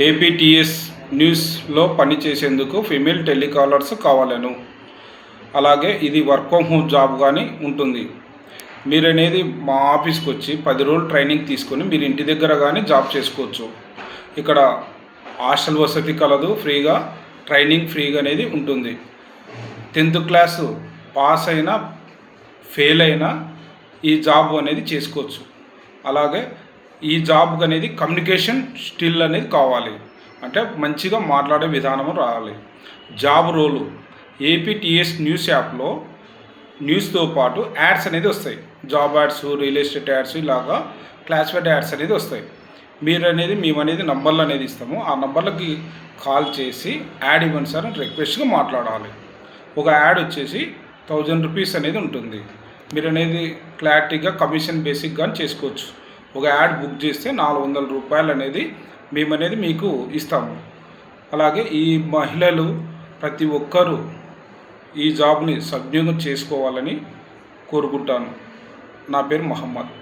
APTS న్యూస్లో పనిచేసేందుకు female telecallers కావాలను. అలాగే ఇది వర్క్ ఫ్రమ్ హోమ్ జాబ్ కానీ ఉంటుంది. మీరు అనేది మా ఆఫీస్కి వచ్చి 10 రోజులు ట్రైనింగ్ తీసుకొని మీరు ఇంటి దగ్గర కానీ జాబ్ చేసుకోవచ్చు. ఇక్కడ హాస్టల్ వసతి కలదు, ఫ్రీగా ట్రైనింగ్ ఫ్రీగా అనేది ఉంటుంది. 10th క్లాసు పాస్ అయినా ఫెయిల్ అయినా ఈ జాబ్ అనేది చేసుకోవచ్చు. అలాగే ఈ జాబ్ అనేది కమ్యూనికేషన్ స్కిల్ అనేది కావాలి, అంటే మంచిగా మాట్లాడే విధానం రావాలి. జాబ్ రోలు ఏపీటీఎస్ న్యూస్ యాప్లో న్యూస్తో పాటు యాడ్స్ అనేది వస్తాయి. Job ads, real estate ads, ఇలాగా క్లాసిఫైడ్ యాడ్స్ అనేది వస్తాయి. మేము అనేది నంబర్లు అనేది ఇస్తాము. ఆ నంబర్లకి కాల్ చేసి యాడ్ ఇవ్వండి సార్ అని రిక్వెస్ట్గా మాట్లాడాలి. ఒక యాడ్ వచ్చేసి 1000 రూపీస్ అనేది ఉంటుంది. మీరు అనేది క్లారిటీగా కమిషన్ బేసిక్ కానీ చేసుకోవచ్చు. ఒక యాడ్ బుక్ చేస్తే 400 రూపాయలు అనేది మేమనేది మీకు ఇస్తాము. అలాగే ఈ మహిళలు ప్రతి ఒక్కరూ ఈ జాబ్ని సద్వినియోగం చేసుకోవాలని కోరుకుంటాను. నా పేరు మహమ్మద్.